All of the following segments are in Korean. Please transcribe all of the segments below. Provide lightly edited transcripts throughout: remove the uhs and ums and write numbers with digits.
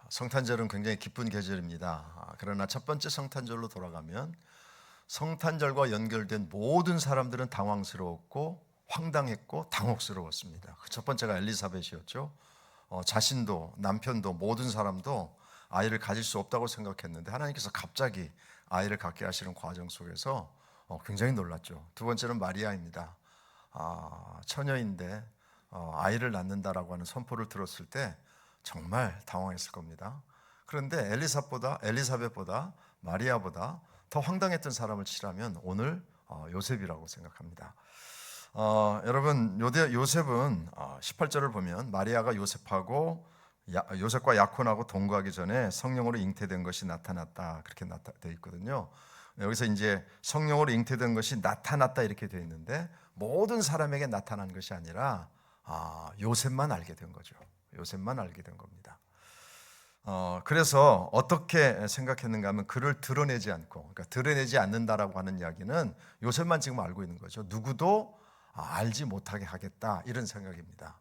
성탄절은 굉장히 기쁜 계절입니다. 그러나 첫 번째 성탄절로 돌아가면 성탄절과 연결된 모든 사람들은 당황스러웠고 황당했고 당혹스러웠습니다. 그 첫 번째가 엘리사벳이었죠. 자신도 남편도 모든 사람도 아이를 가질 수 없다고 생각했는데 하나님께서 갑자기 아이를 갖게 하시는 과정 속에서 굉장히 놀랐죠. 두 번째는 마리아입니다. 처녀인데 아이를 낳는다라고 하는 선포를 들었을 때 정말 당황했을 겁니다. 그런데 엘리사벳보다 마리아보다 더 황당했던 사람을 치라면 오늘 요셉이라고 생각합니다. 여러분, 요셉은 18절을 보면 마리아가 요셉과 약혼하고 동거하기 전에 성령으로 잉태된 것이 나타났다, 그렇게 되어 있거든요. 여기서 이제 성령으로 잉태된 것이 나타났다 이렇게 되어 있는데 모든 사람에게 나타난 것이 아니라 요셉만 알게 된 거죠. 요셉만 알게 된 겁니다. 그래서 어떻게 생각했는가 하면 그를 드러내지 않고, 그러니까 드러내지 않는다라고 하는 이야기는 요셉만 지금 알고 있는 거죠. 누구도 알지 못하게 하겠다, 이런 생각입니다.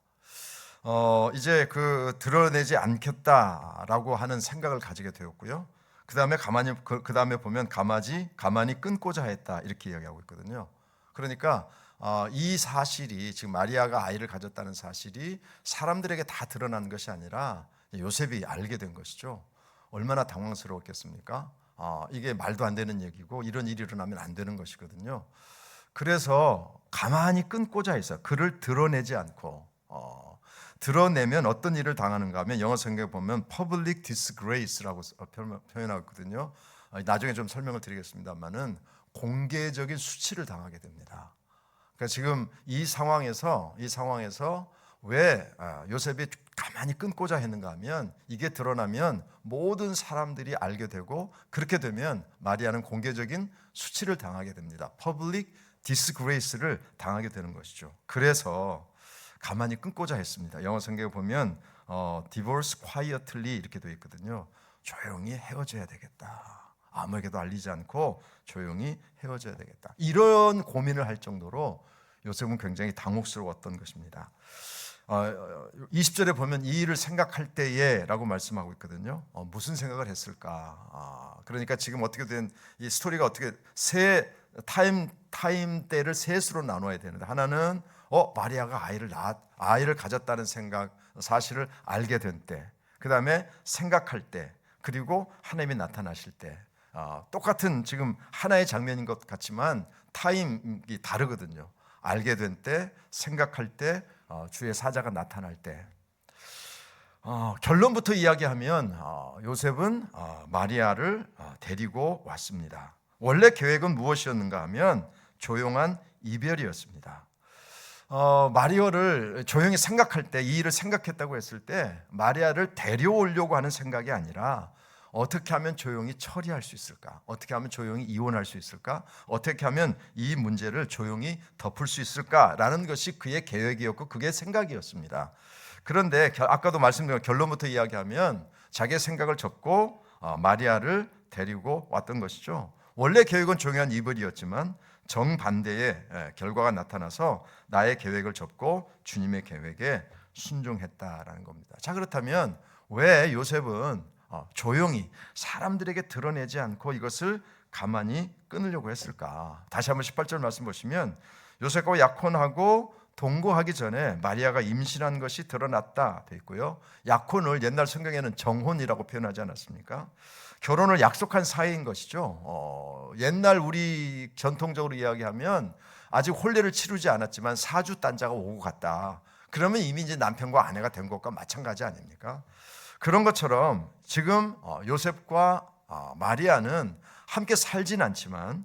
이제 그 드러내지 않겠다라고 하는 생각을 가지게 되었고요. 그 다음에 보면 가만히 끊고자 했다, 이렇게 이야기하고 있거든요. 그러니까 이 사실이, 지금 마리아가 아이를 가졌다는 사실이 사람들에게 다 드러난 것이 아니라 요셉이 알게 된 것이죠. 얼마나 당황스러웠겠습니까? 이게 말도 안 되는 얘기고 이런 일이 일어나면 안 되는 것이거든요. 그래서 가만히 끊고자 해서 그를 드러내지 않고, 드러내면 어떤 일을 당하는가 하면 영어 성경에 보면 public disgrace라고 표현하고 있거든요. 나중에 좀 설명을 드리겠습니다만은 공개적인 수치를 당하게 됩니다. 그러니까 지금 이 상황에서 왜 요셉이 가만히 끊고자 했는가 하면, 이게 드러나면 모든 사람들이 알게 되고, 그렇게 되면 마리아는 공개적인 수치를 당하게 됩니다. 퍼블릭 디스그레이스를 당하게 되는 것이죠. 그래서 가만히 끊고자 했습니다. 영어 성경에 보면 divorce quietly 이렇게 되어 있거든요. 조용히 헤어져야 되겠다, 아무에게도 알리지 않고 조용히 헤어져야 되겠다, 이런 고민을 할 정도로 요셉은 굉장히 당혹스러웠던 것입니다. 20절에 보면 이 일을 생각할 때에 라고 말씀하고 있거든요. 무슨 생각을 했을까? 그러니까 지금 어떻게 된 이 스토리가 어떻게 세 타임대를 셋으로 나눠야 되는데, 하나는 마리아가 아이를 가졌다는 사실을 알게 된 때, 그 다음에 생각할 때, 그리고 하나님이 나타나실 때. 똑같은 지금 하나의 장면인 것 같지만 타임이 다르거든요. 알게 된 때, 생각할 때, 주의 사자가 나타날 때. 결론부터 이야기하면 요셉은 마리아를 데리고 왔습니다. 원래 계획은 무엇이었는가 하면 조용한 이별이었습니다. 마리아를 조용히 생각할 때, 이 일을 생각했다고 했을 때 마리아를 데려오려고 하는 생각이 아니라 어떻게 하면 조용히 처리할 수 있을까? 어떻게 하면 조용히 이혼할 수 있을까? 어떻게 하면 이 문제를 조용히 덮을 수 있을까라는 것이 그의 계획이었고 그의 생각이었습니다. 그런데 아까도 말씀드린 결론부터 이야기하면 자기의 생각을 접고 마리아를 데리고 왔던 것이죠. 원래 계획은 조용한 이별이었지만 정반대의 결과가 나타나서 나의 계획을 접고 주님의 계획에 순종했다라는 겁니다. 자, 그렇다면 왜 요셉은 조용히 사람들에게 드러내지 않고 이것을 가만히 끊으려고 했을까? 다시 한번 18절 말씀 보시면 요셉과 약혼하고 동거하기 전에 마리아가 임신한 것이 드러났다 되어 있고요. 약혼을 옛날 성경에는 정혼이라고 표현하지 않았습니까? 결혼을 약속한 사이인 것이죠. 옛날 우리 전통적으로 이야기하면 아직 혼례를 치르지 않았지만 사주 단자가 오고 갔다, 그러면 이미 이제 남편과 아내가 된 것과 마찬가지 아닙니까? 그런 것처럼 지금 요셉과 마리아는 함께 살진 않지만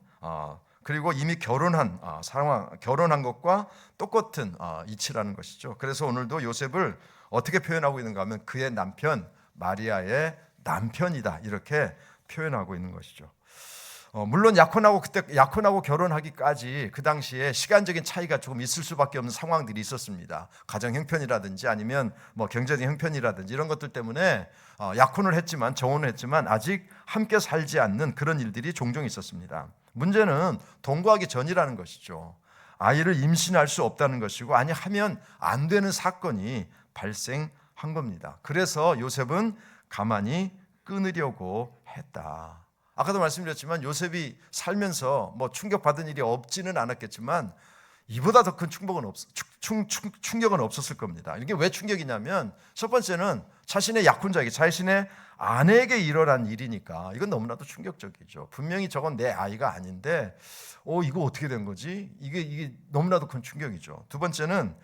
그리고 이미 결혼한 것과 똑같은 이치라는 것이죠. 그래서 오늘도 요셉을 어떻게 표현하고 있는가 하면 그의 남편, 마리아의 남편이다, 이렇게 표현하고 있는 것이죠. 물론 약혼하고 결혼하기까지 그 당시에 시간적인 차이가 조금 있을 수밖에 없는 상황들이 있었습니다. 가정 형편이라든지 아니면 경제적 형편이라든지 이런 것들 때문에 약혼을 했지만, 정혼을 했지만 아직 함께 살지 않는 그런 일들이 종종 있었습니다. 문제는 동거하기 전이라는 것이죠. 아이를 임신할 수 없다는 것이고, 하면 안 되는 사건이 발생하는 한 겁니다. 그래서 요셉은 가만히 끊으려고 했다. 아까도 말씀드렸지만 요셉이 살면서 뭐 충격받은 일이 없지는 않았겠지만 이보다 더 큰 충격은 없었을 겁니다. 이게 왜 충격이냐면 첫 번째는 자신의 약혼자에게, 자신의 아내에게 일어난 일이니까 이건 너무나도 충격적이죠. 분명히 저건 내 아이가 아닌데 이거 어떻게 된 거지? 이게 너무나도 큰 충격이죠. 두 번째는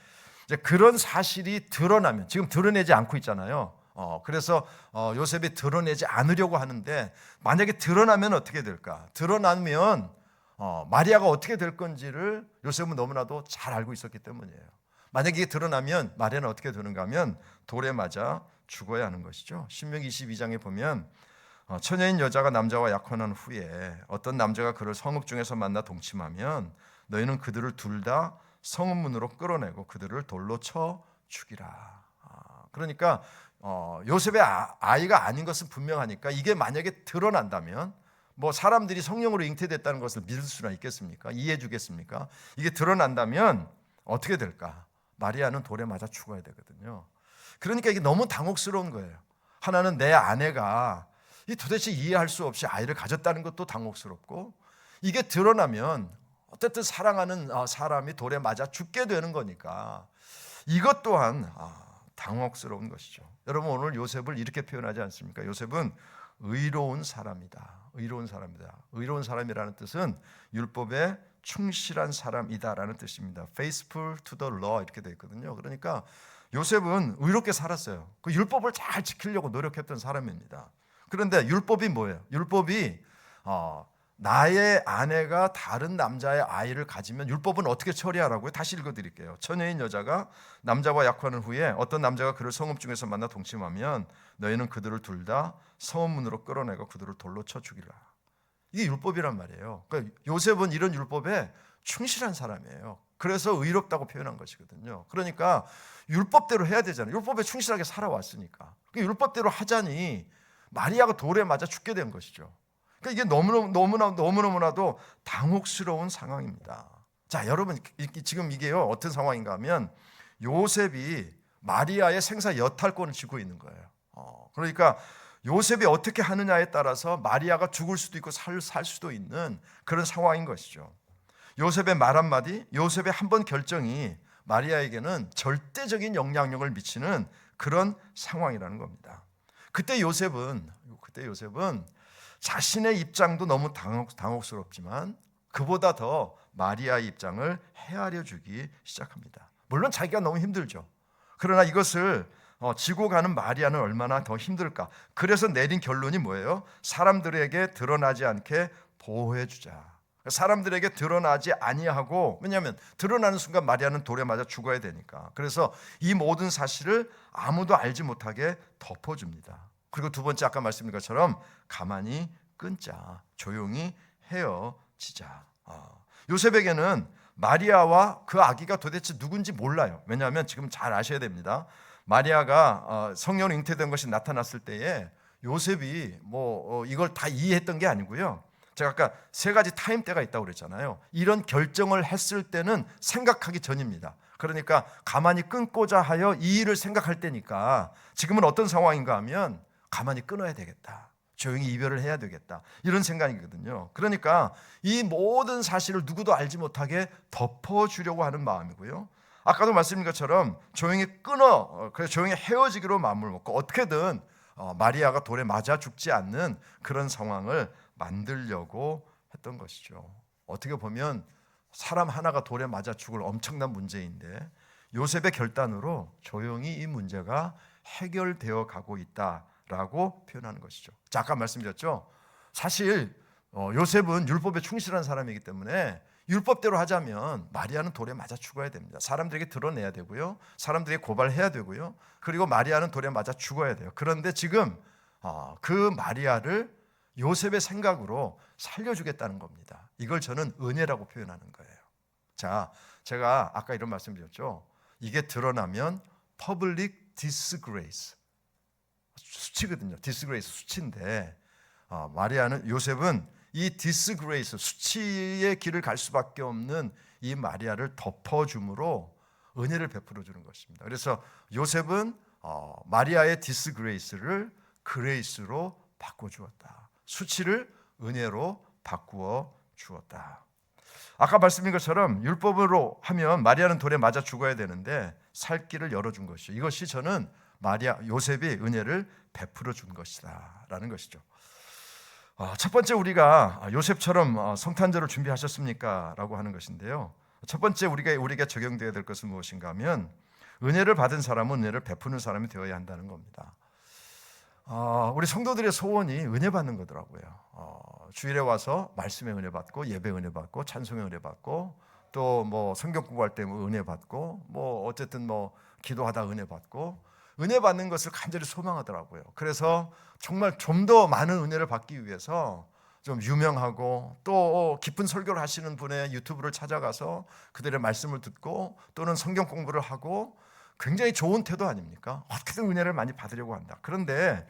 이제 그런 사실이 드러나면, 지금 드러내지 않고 있잖아요. 그래서 요셉이 드러내지 않으려고 하는데 만약에 드러나면 어떻게 될까? 드러나면 마리아가 어떻게 될 건지를 요셉은 너무나도 잘 알고 있었기 때문이에요. 만약에 이게 드러나면 마리아는 어떻게 되는가 하면 돌에 맞아 죽어야 하는 것이죠. 신명기 22장에 보면 처녀인 여자가 남자와 약혼한 후에 어떤 남자가 그를 성읍 중에서 만나 동침하면 너희는 그들을 둘 다 성읍 문으로 끌어내고 그들을 돌로 쳐 죽이라. 그러니까 요셉의 아이가 아닌 것은 분명하니까 이게 만약에 드러난다면 뭐 사람들이 성령으로 잉태됐다는 것을 믿을 수나 있겠습니까? 이해해 주겠습니까? 이게 드러난다면 어떻게 될까? 마리아는 돌에 맞아 죽어야 되거든요. 그러니까 이게 너무 당혹스러운 거예요. 하나는 내 아내가 도대체 이해할 수 없이 아이를 가졌다는 것도 당혹스럽고, 이게 드러나면 어쨌든 사랑하는 사람이 돌에 맞아 죽게 되는 거니까 이것 또한 당혹스러운 것이죠. 여러분, 오늘 요셉을 이렇게 표현하지 않습니까? 요셉은 의로운 사람이다. 의로운 사람이다. 의로운 사람이라는 뜻은 율법에 충실한 사람이다라는 뜻입니다. Faithful to the law 이렇게 되어 있거든요. 그러니까 요셉은 의롭게 살았어요. 그 율법을 잘 지키려고 노력했던 사람입니다. 그런데 율법이 뭐예요? 율법이 나의 아내가 다른 남자의 아이를 가지면 율법은 어떻게 처리하라고요? 다시 읽어드릴게요. 처녀인 여자가 남자와 약혼한 후에 어떤 남자가 그를 성읍 중에서 만나 동침하면 너희는 그들을 둘 다 성읍 문으로 끌어내고 그들을 돌로 쳐 죽이라. 이게 율법이란 말이에요. 그러니까 요셉은 이런 율법에 충실한 사람이에요. 그래서 의롭다고 표현한 것이거든요. 그러니까 율법대로 해야 되잖아요. 율법에 충실하게 살아왔으니까. 율법대로 하자니 마리아가 돌에 맞아 죽게 된 것이죠. 그러니까 이게 너무너무나도 당혹스러운 상황입니다. 자, 여러분, 지금 이게요 어떤 상황인가 하면 요셉이 마리아의 생사 여탈권을 쥐고 있는 거예요. 그러니까 요셉이 어떻게 하느냐에 따라서 마리아가 죽을 수도 있고 살 수도 있는 그런 상황인 것이죠. 요셉의 말 한마디, 요셉의 한 번 결정이 마리아에게는 절대적인 영향력을 미치는 그런 상황이라는 겁니다. 그때 요셉은 자신의 입장도 너무 당혹스럽지만 그보다 더 마리아의 입장을 헤아려 주기 시작합니다. 물론 자기가 너무 힘들죠. 그러나 이것을 지고 가는 마리아는 얼마나 더 힘들까. 그래서 내린 결론이 뭐예요? 사람들에게 드러나지 않게 보호해 주자. 사람들에게 드러나지 아니하고, 왜냐하면 드러나는 순간 마리아는 돌에 맞아 죽어야 되니까. 그래서 이 모든 사실을 아무도 알지 못하게 덮어줍니다. 그리고 두 번째, 아까 말씀드린 것처럼 가만히 끊자. 조용히 헤어지자. 요셉에게는 마리아와 그 아기가 도대체 누군지 몰라요. 왜냐하면 지금 잘 아셔야 됩니다. 마리아가 성령으로 잉태된 것이 나타났을 때에 요셉이 이걸 다 이해했던 게 아니고요. 제가 아까 세 가지 타임대가 있다고 그랬잖아요. 이런 결정을 했을 때는 생각하기 전입니다. 그러니까 가만히 끊고자 하여 이 일을 생각할 때니까 지금은 어떤 상황인가 하면 가만히 끊어야 되겠다. 조용히 이별을 해야 되겠다. 이런 생각이거든요. 그러니까 이 모든 사실을 누구도 알지 못하게 덮어주려고 하는 마음이고요. 아까도 말씀드린 것처럼 조용히 그래서 조용히 헤어지기로 마음을 먹고 어떻게든 마리아가 돌에 맞아 죽지 않는 그런 상황을 만들려고 했던 것이죠. 어떻게 보면 사람 하나가 돌에 맞아 죽을 엄청난 문제인데 요셉의 결단으로 조용히 이 문제가 해결되어 가고 있다라고 표현하는 것이죠. 자, 아까 말씀드렸죠. 사실 요셉은 율법에 충실한 사람이기 때문에 율법대로 하자면 마리아는 돌에 맞아 죽어야 됩니다. 사람들에게 드러내야 되고요. 사람들에게 고발해야 되고요. 그리고 마리아는 돌에 맞아 죽어야 돼요. 그런데 지금 그 마리아를 요셉의 생각으로 살려주겠다는 겁니다. 이걸 저는 은혜라고 표현하는 거예요. 자, 제가 아까 이런 말씀드렸죠. 이게 드러나면 public disgrace, 수치거든요. disgrace, 수치인데 요셉은 이 disgrace, 수치의 길을 갈 수밖에 없는 이 마리아를 덮어줌으로 은혜를 베풀어 주는 것입니다. 그래서 요셉은 마리아의 디스그레이스를 그레이스로 바꿔주었다. 수치를 은혜로 바꾸어 주었다. 아까 말씀드린 것처럼 율법으로 하면 마리아는 돌에 맞아 죽어야 되는데 살 길을 열어준 것이죠. 이것이 저는 요셉이 은혜를 베풀어 준 것이다 라는 것이죠. 첫 번째, 우리가 요셉처럼 성탄절을 준비하셨습니까? 라고 하는 것인데요. 첫 번째 우리가 적용되어야 될 것은 무엇인가 하면 은혜를 받은 사람은 은혜를 베푸는 사람이 되어야 한다는 겁니다. 우리 성도들의 소원이 은혜 받는 거더라고요. 주일에 와서 말씀에 은혜 받고, 예배 은혜 받고, 찬송에 은혜 받고, 또 뭐 성경 공부할 때 은혜 받고, 뭐 어쨌든 뭐 기도하다 은혜 받고, 은혜 받는 것을 간절히 소망하더라고요. 그래서 정말 좀 더 많은 은혜를 받기 위해서 좀 유명하고 또 깊은 설교를 하시는 분의 유튜브를 찾아가서 그들의 말씀을 듣고 또는 성경 공부를 하고, 굉장히 좋은 태도 아닙니까? 어떻게든 은혜를 많이 받으려고 한다. 그런데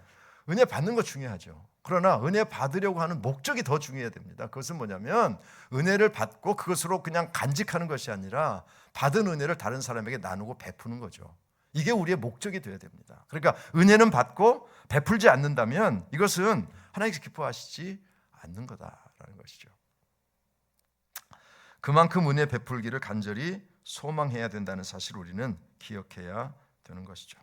은혜 받는 거 중요하죠. 그러나 은혜 받으려고 하는 목적이 더 중요해야 됩니다. 그것은 뭐냐면 은혜를 받고 그것으로 그냥 간직하는 것이 아니라 받은 은혜를 다른 사람에게 나누고 베푸는 거죠. 이게 우리의 목적이 되어야 됩니다. 그러니까 은혜는 받고 베풀지 않는다면 이것은 하나님께서 기뻐하시지 않는 거다라는 것이죠. 그만큼 은혜 베풀기를 간절히 소망해야 된다는 사실을 우리는 기억해야 되는 것이죠.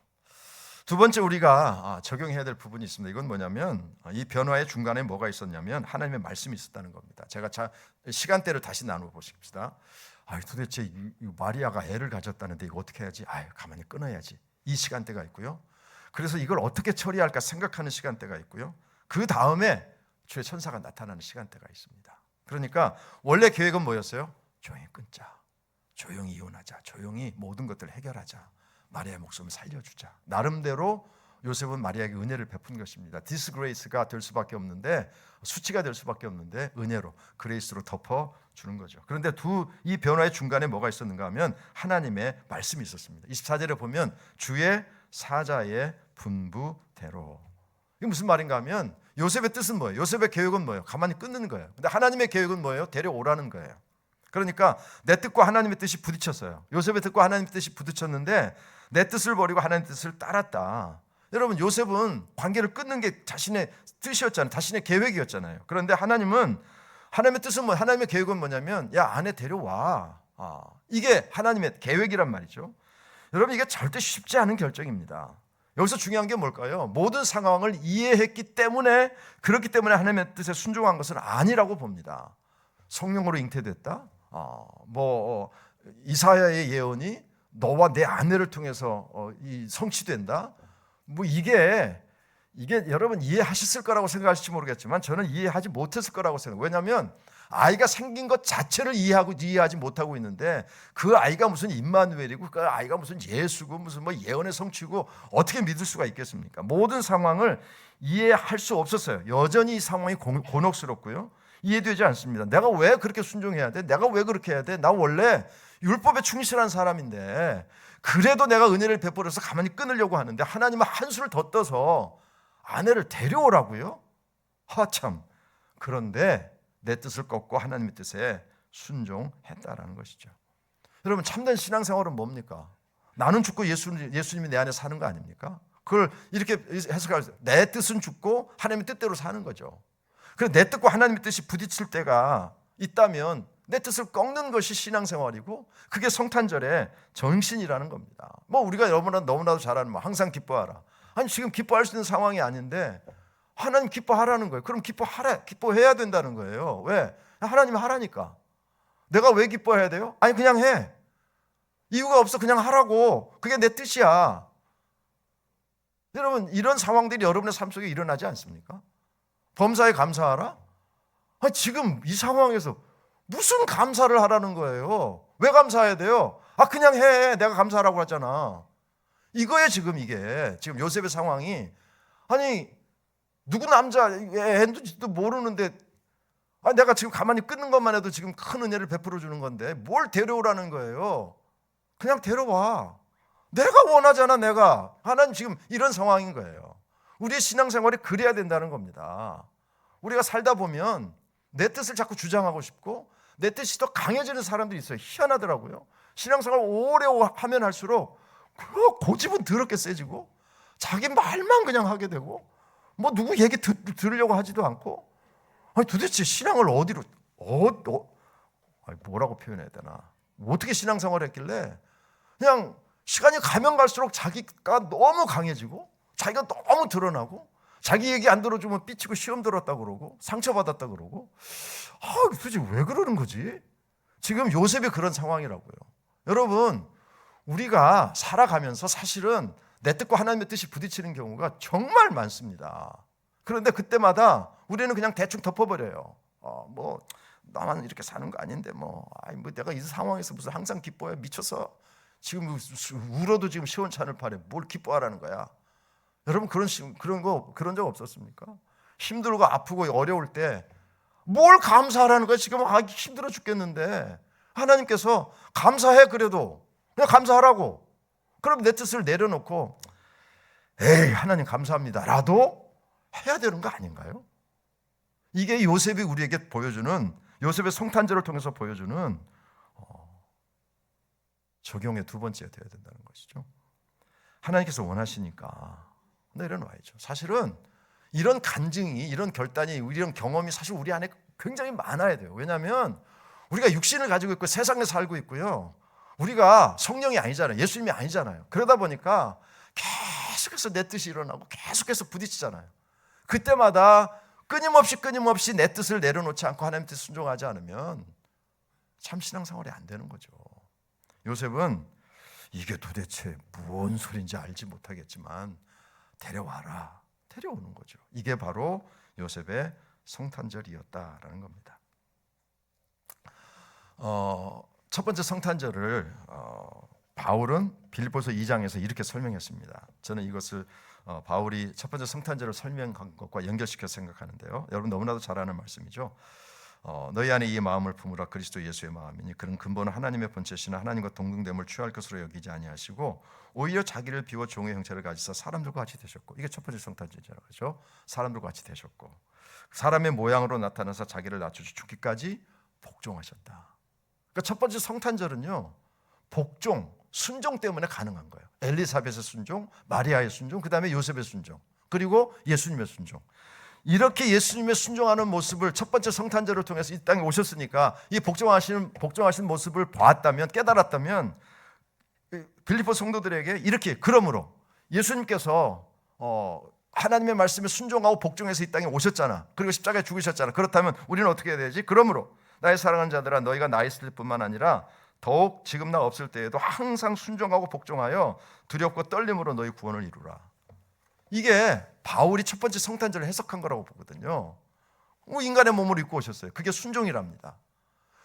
두 번째, 우리가 적용해야 될 부분이 있습니다. 이건 뭐냐면 이 변화의 중간에 뭐가 있었냐면 하나님의 말씀이 있었다는 겁니다. 제가 시간대를 다시 나누어 보십시다. 도대체 이 마리아가 애를 가졌다는데 이거 어떻게 해야지? 가만히 끊어야지. 이 시간대가 있고요. 그래서 이걸 어떻게 처리할까 생각하는 시간대가 있고요. 그 다음에 주의 천사가 나타나는 시간대가 있습니다. 그러니까 원래 계획은 뭐였어요? 조용히 끊자. 조용히 이혼하자. 조용히 모든 것들을 해결하자. 마리아의 목숨을 살려주자. 나름대로 요셉은 마리아에게 은혜를 베푼 것입니다. 디스그레이스가 될 수밖에 없는데, 수치가 될 수밖에 없는데 은혜로, 그레이스로 덮어주는 거죠. 그런데 이 변화의 중간에 뭐가 있었는가 하면 하나님의 말씀이 있었습니다. 24절에 보면 주의 사자의 분부대로. 이게 무슨 말인가 하면 요셉의 뜻은 뭐예요? 요셉의 계획은 뭐예요? 가만히 끊는 거예요. 근데 하나님의 계획은 뭐예요? 데려오라는 거예요. 그러니까 내 뜻과 하나님의 뜻이 부딪혔어요. 요셉의 뜻과 하나님의 뜻이 부딪혔는데 내 뜻을 버리고 하나님의 뜻을 따랐다. 여러분, 요셉은 관계를 끊는 게 자신의 뜻이었잖아요. 자신의 계획이었잖아요. 그런데 하나님의 뜻은 뭐예요? 하나님의 계획은 뭐냐면 야, 아내 데려와. 이게 하나님의 계획이란 말이죠. 여러분, 이게 절대 쉽지 않은 결정입니다. 여기서 중요한 게 뭘까요? 모든 상황을 이해했기 때문에, 그렇기 때문에 하나님의 뜻에 순종한 것은 아니라고 봅니다. 성령으로 잉태됐다. 이사야의 예언이 너와 내 아내를 통해서 성취된다. 이게 여러분 이해하셨을 거라고 생각하실지 모르겠지만 저는 이해하지 못했을 거라고 생각해요. 왜냐하면 아이가 생긴 것 자체를 이해하지 못하고 있는데 그 아이가 무슨 임마누엘이고 그 아이가 무슨 예수고 무슨 예언의 성취고 어떻게 믿을 수가 있겠습니까? 모든 상황을 이해할 수 없었어요. 여전히 이 상황이 곤혹스럽고요. 이해되지 않습니다. 내가 왜 그렇게 순종해야 돼? 내가 왜 그렇게 해야 돼? 나 원래 율법에 충실한 사람인데 그래도 내가 은혜를 베풀어서 가만히 끊으려고 하는데 하나님은 한수를 더 떠서 아내를 데려오라고요? 참. 그런데 내 뜻을 꺾고 하나님의 뜻에 순종했다라는 것이죠. 여러분, 참된 신앙생활은 뭡니까? 나는 죽고 예수님이 내 안에 사는 거 아닙니까? 그걸 이렇게 해석하죠. 내 뜻은 죽고 하나님의 뜻대로 사는 거죠. 그래서 내 뜻과 하나님의 뜻이 부딪힐 때가 있다면 내 뜻을 꺾는 것이 신앙생활이고 그게 성탄절의 정신이라는 겁니다. 우리가 너무나도 잘 아는 항상 기뻐하라. 아니, 지금 기뻐할 수 있는 상황이 아닌데 하나님 기뻐하라는 거예요. 그럼 기뻐해야 된다는 거예요. 왜? 하나님이 하라니까. 내가 왜 기뻐해야 돼요? 아니, 그냥 해. 이유가 없어. 그냥 하라고. 그게 내 뜻이야. 여러분, 이런 상황들이 여러분의 삶 속에 일어나지 않습니까? 범사에 감사하라? 지금 이 상황에서 무슨 감사를 하라는 거예요? 왜 감사해야 돼요? 그냥 해. 내가 감사하라고 하잖아. 이거에 지금 요셉의 상황이, 아니, 누구 남자 애인지도 모르는데 내가 지금 가만히 끊는 것만 해도 지금 큰 은혜를 베풀어 주는 건데 뭘 데려오라는 거예요? 그냥 데려와. 내가 원하잖아. 하나님 지금 이런 상황인 거예요. 우리의 신앙생활이 그래야 된다는 겁니다. 우리가 살다 보면 내 뜻을 자꾸 주장하고 싶고 내 뜻이 더 강해지는 사람들이 있어요. 희한하더라고요. 신앙생활 오래 하면 할수록 고집은 더럽게 세지고 자기 말만 그냥 하게 되고 뭐 누구 얘기 들으려고 하지도 않고, 아니 도대체 신앙을 어디로 아니 뭐라고 표현해야 되나, 어떻게 신앙생활을 했길래 그냥 시간이 가면 갈수록 자기가 너무 강해지고 자기가 너무 드러나고 자기 얘기 안 들어주면 삐치고 시험 들었다 그러고 상처받았다 그러고, 도대체 왜 그러는 거지? 지금 요셉이 그런 상황이라고요. 여러분, 우리가 살아가면서 사실은 내 뜻과 하나님의 뜻이 부딪히는 경우가 정말 많습니다. 그런데 그때마다 우리는 그냥 대충 덮어버려요. 뭐 나만 이렇게 사는 거 아닌데 뭐 내가 이 상황에서 무슨 항상 기뻐해, 미쳐서 지금 울어도 지금 시원찮을 판에 뭘 기뻐하라는 거야. 여러분 그런 적 없었습니까? 힘들고 아프고 어려울 때 뭘 감사하라는 거야. 지금 힘들어 죽겠는데 하나님께서 감사해, 그래도 그냥 감사하라고. 그럼 내 뜻을 내려놓고 에이 하나님 감사합니다 라도 해야 되는 거 아닌가요? 이게 요셉이 우리에게 보여주는, 요셉의 성탄절을 통해서 보여주는 적용의 두 번째가 되어야 된다는 것이죠. 하나님께서 원하시니까 내려놓아야죠. 사실은 이런 간증이, 이런 결단이, 이런 경험이 사실 우리 안에 굉장히 많아야 돼요. 왜냐하면 우리가 육신을 가지고 있고 세상에 살고 있고요, 우리가 성령이 아니잖아요. 예수님이 아니잖아요. 그러다 보니까 계속해서 내 뜻이 일어나고 계속해서 부딪히잖아요. 그때마다 끊임없이 내 뜻을 내려놓지 않고 하나님 뜻 순종하지 않으면 참 신앙생활이 안 되는 거죠. 요셉은 이게 도대체 무슨 소리인지 알지 못하겠지만 데려오는 거죠. 이게 바로 요셉의 성탄절이었다라는 겁니다. 첫 번째 성탄절을 바울은 빌립보서 2장에서 이렇게 설명했습니다. 저는 이것을 바울이 첫 번째 성탄절을 설명한 것과 연결시켜 생각하는데요. 여러분 너무나도 잘 아는 말씀이죠. 너희 안에 이 마음을 품으라. 그리스도 예수의 마음이니 그는 근본은 하나님의 본체시나 하나님과 동등됨을 취할 것으로 여기지 아니하시고 오히려 자기를 비워 종의 형체를 가지사 사람들과 같이 되셨고, 이게 첫 번째 성탄절이라고 하죠. 사람들과 같이 되셨고 사람의 모양으로 나타나서 자기를 낮추시 죽기까지 복종하셨다. 그러니까 첫 번째 성탄절은요, 복종, 순종 때문에 가능한 거예요. 엘리사벳의 순종, 마리아의 순종, 그 다음에 요셉의 순종, 그리고 예수님의 순종. 이렇게 예수님의 순종하는 모습을 첫 번째 성탄절을 통해서 이 땅에 오셨으니까 이 복종하시는 모습을 봤다면, 깨달았다면 빌립보 성도들에게 이렇게, 그러므로 예수님께서 하나님의 말씀에 순종하고 복종해서 이 땅에 오셨잖아. 그리고 십자가에 죽으셨잖아. 그렇다면 우리는 어떻게 해야 되지? 그러므로 나의 사랑하는 자들아, 너희가 나 있을 뿐만 아니라 더욱 지금 나 없을 때에도 항상 순종하고 복종하여 두렵고 떨림으로 너희 구원을 이루라. 이게 바울이 첫 번째 성탄절을 해석한 거라고 보거든요. 인간의 몸을 입고 오셨어요. 그게 순종이랍니다.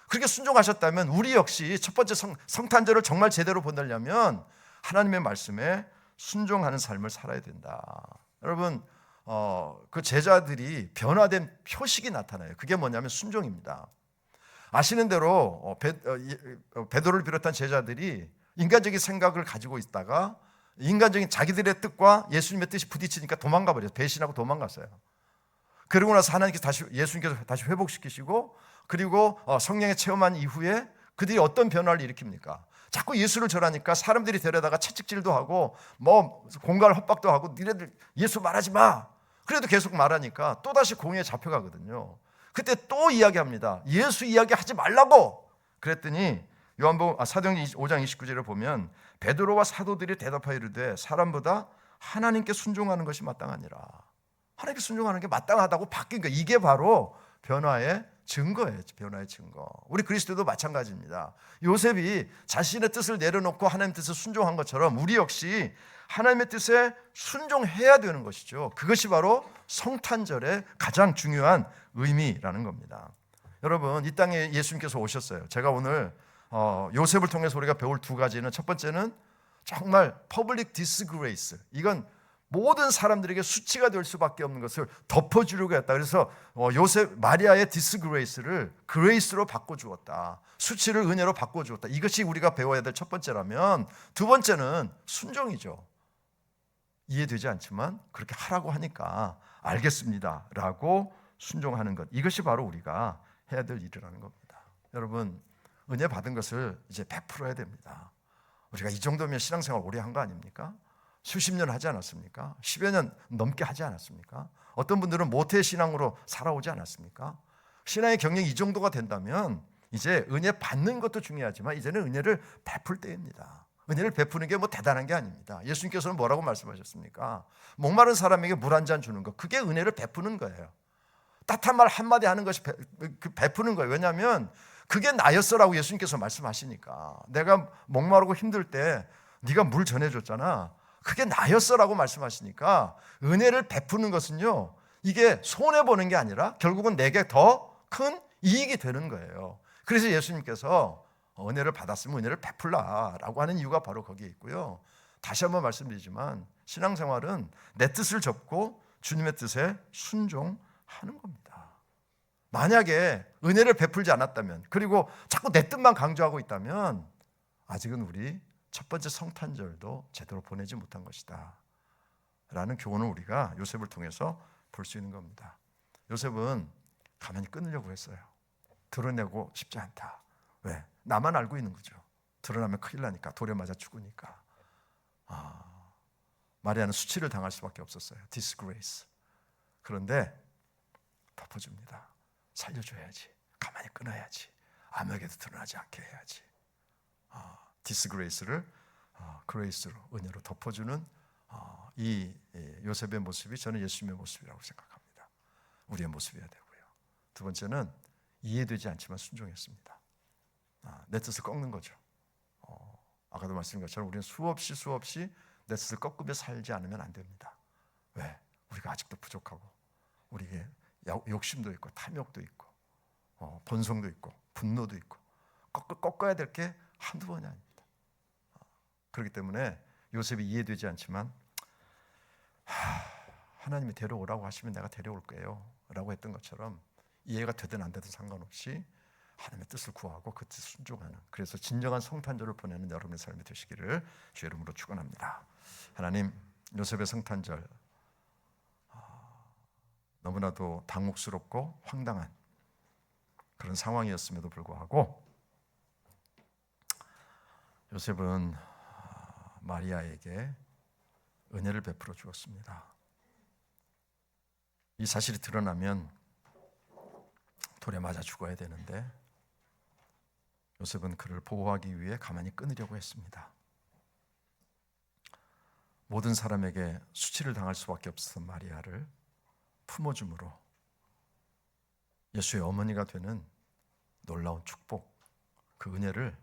그렇게 순종하셨다면 우리 역시 첫 번째 성탄절을 정말 제대로 보내려면 하나님의 말씀에 순종하는 삶을 살아야 된다. 여러분, 그 제자들이 변화된 표식이 나타나요. 그게 뭐냐면 순종입니다. 아시는 대로 베드로를 비롯한 제자들이 인간적인 생각을 가지고 있다가 인간적인 자기들의 뜻과 예수님의 뜻이 부딪히니까 도망가 버려요. 배신하고 도망갔어요. 그러고 나서 하나님께서 예수님께서 다시 회복시키시고, 그리고 성령의 체험한 이후에 그들이 어떤 변화를 일으킵니까? 자꾸 예수를 절하니까 사람들이 데려다가 채찍질도 하고 뭐 공갈 협박도 하고, 니네들 예수 말하지 마. 그래도 계속 말하니까 또다시 공회에 잡혀가거든요. 그때 또 이야기합니다. 예수 이야기하지 말라고. 그랬더니 사도행전 5장 29절을 보면 베드로와 사도들이 대답하여 이르되 사람보다 하나님께 순종하는 것이 마땅하니라. 하나님께 순종하는 게 마땅하다고 바뀐 거예요. 이게 바로 변화의 증거예요. 변화의 증거. 우리 그리스도도 마찬가지입니다. 요셉이 자신의 뜻을 내려놓고 하나님의 뜻을 순종한 것처럼 우리 역시 하나님의 뜻에 순종해야 되는 것이죠. 그것이 바로 성탄절의 가장 중요한 의미라는 겁니다. 여러분, 이 땅에 예수님께서 오셨어요. 제가 오늘 요셉을 통해서 우리가 배울 두 가지는, 첫 번째는 정말 퍼블릭 디스그레이스, 이건 모든 사람들에게 수치가 될 수밖에 없는 것을 덮어주려고 했다. 그래서 마리아의 디스그레이스를 그레이스로 바꿔주었다. 수치를 은혜로 바꿔주었다. 이것이 우리가 배워야 될 첫 번째라면, 두 번째는 순종이죠. 이해되지 않지만 그렇게 하라고 하니까 알겠습니다 라고 순종하는 것, 이것이 바로 우리가 해야 될 일이라는 겁니다. 여러분, 은혜 받은 것을 이제 베풀어야 됩니다. 우리가 이 정도면 신앙생활 오래 한 거 아닙니까? 수십 년 하지 않았습니까? 10여 년 넘게 하지 않았습니까? 어떤 분들은 모태 신앙으로 살아오지 않았습니까? 신앙의 경력이 이 정도가 된다면 이제 은혜 받는 것도 중요하지만 이제는 은혜를 베풀 때입니다. 은혜를 베푸는 게 뭐 대단한 게 아닙니다. 예수님께서는 뭐라고 말씀하셨습니까? 목마른 사람에게 물 한 잔 주는 것, 그게 은혜를 베푸는 거예요. 따뜻한 말 한마디 하는 것이 베푸는 거예요. 왜냐하면 그게 나였어라고 예수님께서 말씀하시니까. 내가 목마르고 힘들 때 네가 물 전해줬잖아. 그게 나였어라고 말씀하시니까 은혜를 베푸는 것은요, 이게 손해보는 게 아니라 결국은 내게 더 큰 이익이 되는 거예요. 그래서 예수님께서 은혜를 받았으면 은혜를 베풀라라고 하는 이유가 바로 거기에 있고요. 다시 한번 말씀드리지만 신앙생활은 내 뜻을 접고 주님의 뜻에 순종하는 겁니다. 만약에 은혜를 베풀지 않았다면, 그리고 자꾸 내 뜻만 강조하고 있다면 아직은 우리 첫 번째 성탄절도 제대로 보내지 못한 것이다 라는 교훈을 우리가 요셉을 통해서 볼 수 있는 겁니다. 요셉은 가만히 끊으려고 했어요. 드러내고 싶지 않다. 왜? 나만 알고 있는 거죠. 드러나면 큰일 나니까, 돌에 맞아 죽으니까. 마리아는 수치를 당할 수밖에 없었어요. disgrace. 그런데 덮어줍니다. 살려줘야지. 가만히 끊어야지. 아무에게도 드러나지 않게 해야지. disgrace를 grace로, 은혜로 덮어주는 이 요셉의 모습이 저는 예수님의 모습이라고 생각합니다. 우리의 모습이어야 되고요. 두 번째는 이해되지 않지만 순종했습니다. 내 뜻을 꺾는 거죠. 아까도 말씀드린 것처럼 우리는 수없이 내 뜻을 꺾으며 살지 않으면 안 됩니다. 왜? 우리가 아직도 부족하고 우리에게 욕심도 있고 탐욕도 있고 본성도 있고 분노도 있고 꺾어야 될 게 한두 번이 아닙니다. 그렇기 때문에 요셉이 이해되지 않지만 하나님이 데려오라고 하시면 내가 데려올 거예요 라고 했던 것처럼 이해가 되든 안 되든 상관없이 하나님의 뜻을 구하고 그 뜻을 순종하는, 그래서 진정한 성탄절을 보내는 여러분의 삶이 되시기를 주의 이름으로 축원합니다. 하나님, 요셉의 성탄절 너무나도 당혹스럽고 황당한 그런 상황이었음에도 불구하고 요셉은 마리아에게 은혜를 베풀어 주었습니다. 이 사실이 드러나면 돌에 맞아 죽어야 되는데 요셉은 그를 보호하기 위해 가만히 끊으려고 했습니다. 모든 사람에게 수치를 당할 수밖에 없었던 마리아를 품어줌으로 예수의 어머니가 되는 놀라운 축복, 그 은혜를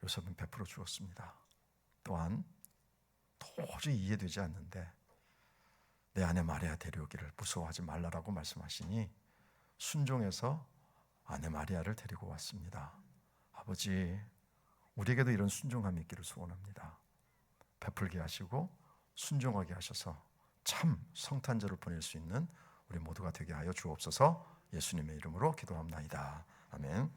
요셉은 베풀어 주었습니다. 또한 도저히 이해되지 않는데 내 아내 마리아 데려오기를 무서워하지 말라라고 말씀하시니 순종해서 아내 마리아를 데리고 왔습니다. 아버지, 우리에게도 이런 순종함이 있기를 소원합니다. 베풀게 하시고 순종하게 하셔서 참 성탄절을 보낼 수 있는 우리 모두가 되게 하여 주옵소서. 예수님의 이름으로 기도합나이다. 아멘.